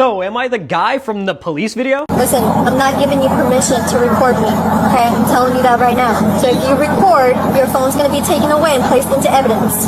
So, am I the guy from the police video? Listen, I'm not giving you permission to record me, okay? I'm telling you that right now. So if you record, your phone's gonna be taken away and placed into evidence.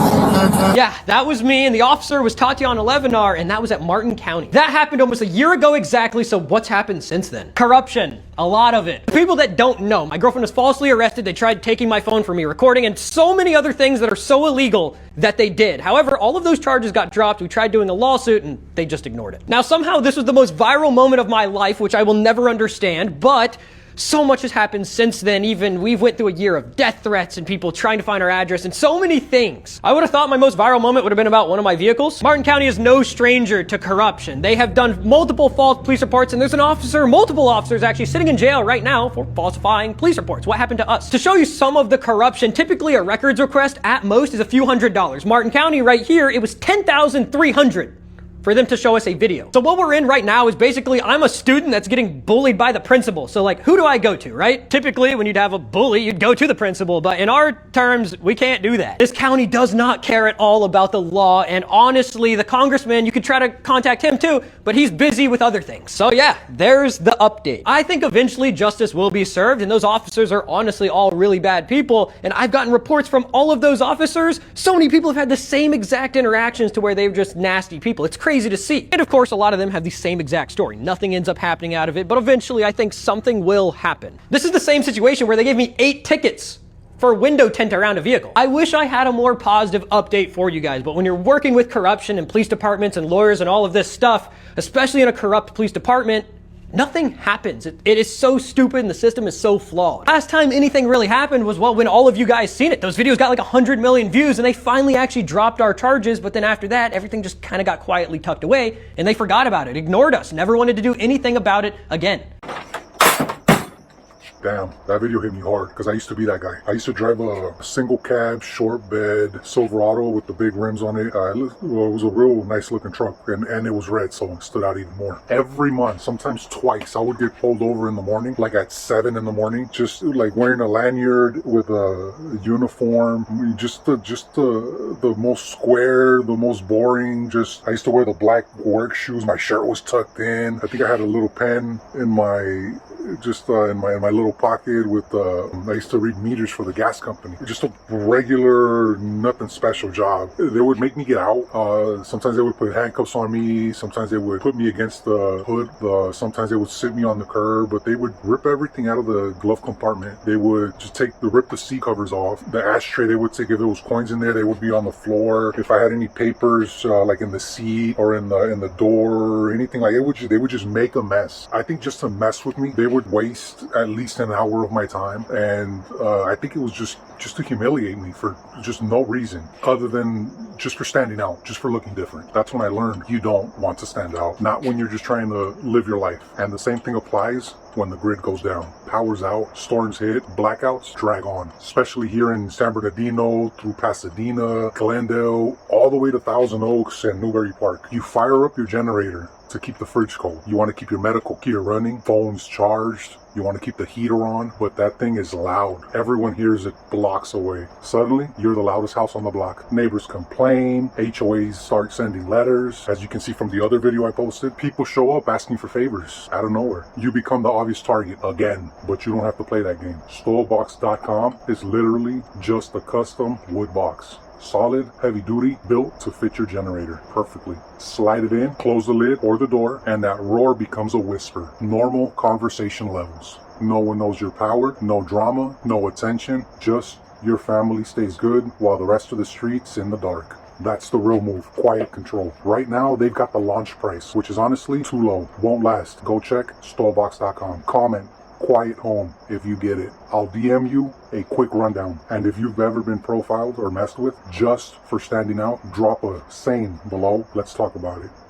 Yeah, that was me, and the officer was Tatiana Levinar, and that was at Martin County. That happened almost a year ago exactly, so what's happened since then? Corruption. A lot of it. People that don't know, my girlfriend was falsely arrested, they tried taking my phone from me, recording, and so many other things that are so illegal that they did. However, all of those charges got dropped. We tried doing a lawsuit, and they just ignored it. Now, somehow this was the most viral moment of my life, which I will never understand, but so much has happened since then. Even we've went through a year of death threats and people trying to find our address and so many things. I would have thought my most viral moment would have been about one of my vehicles. Martin County is no stranger to corruption. They have done multiple false police reports, and there's multiple officers actually sitting in jail right now for falsifying police reports. What happened to us? To show you some of the corruption, typically a records request at most is a few $100s. Martin County right here, it was $10,300. For them to show us a video. So what we're in right now is basically, I'm a student that's getting bullied by the principal. So like, who do I go to, right? Typically, when you'd have a bully, you'd go to the principal, but in our terms, we can't do that. This county does not care at all about the law, and honestly, the congressman, you could try to contact him too, but he's busy with other things. So yeah, there's the update. I think eventually justice will be served, and those officers are honestly all really bad people, and I've gotten reports from all of those officers. So many people have had the same exact interactions to where they're just nasty people. It's crazy to see. And of course, a lot of them have the same exact story. Nothing ends up happening out of it, but eventually I think something will happen. This is the same situation where they gave me 8 tickets for window tint around a vehicle. I wish I had a more positive update for you guys, but when you're working with corruption and police departments and lawyers and all of this stuff, especially in a corrupt police department, nothing happens. It is so stupid and the system is so flawed. Last time anything really happened was, well, when all of you guys seen it. Those videos got like 100 million views and they finally actually dropped our charges, but then after that, everything just kind of got quietly tucked away and they forgot about it, ignored us, never wanted to do anything about it again. Damn, that video hit me hard because I used to be that guy. I used to drive a single cab, short bed Silverado with the big rims on it. It was a real nice looking truck, and it was red, so it stood out even more. Every month, sometimes twice, I would get pulled over in the morning, like at 7 in the morning, just like wearing a lanyard with a uniform, just the most square, the most boring. I used to wear the black work shoes. My shirt was tucked in. I think I had a little pen in my little pocket with I used to read meters for the gas company. Just a regular, nothing special job. They would make me get out. Sometimes they would put handcuffs on me. Sometimes they would put me against the hood. Sometimes they would sit me on the curb, but they would rip everything out of the glove compartment. They would just rip the seat covers off. The ashtray, they would take, if there was coins in there, they would be on the floor. If I had any papers like in the seat or in the door or anything like it, they would just make a mess. I think just to mess with me, they would waste at least an hour of my time, and I think it was just to humiliate me for just no reason other than just for standing out, just for looking different. That's when I learned you don't want to stand out, not when you're just trying to live your life. And the same thing applies when the grid goes down. Power's out, storms hit, blackouts drag on, especially here in San Bernardino, through Pasadena, Glendale, all the way to Thousand Oaks and Newbury Park. You fire up your generator to keep the fridge cold. You want to keep your medical gear running, phones charged. You want to keep the heater on, but that thing is loud. Everyone hears it blocks away. Suddenly, you're the loudest house on the block. Neighbors complain, HOAs start sending letters. As you can see from the other video I posted, people show up asking for favors out of nowhere. You become the obvious target again, but you don't have to play that game. StoaBox.com is literally just a custom wood box. Solid, heavy duty, built to fit your generator perfectly. Slide it in, close the lid or the door, and that roar becomes a whisper. Normal conversation levels. No one knows you're powered, no drama, no attention, just your family stays good while the rest of the street's in the dark. That's the real move. Quiet control. Right now, they've got the launch price, which is honestly too low. Won't last. Go check StoaBox.com. Comment quiet home if you get it. I'll DM you a quick rundown. And if you've ever been profiled or messed with just for standing out, drop a sane below. Let's talk about it.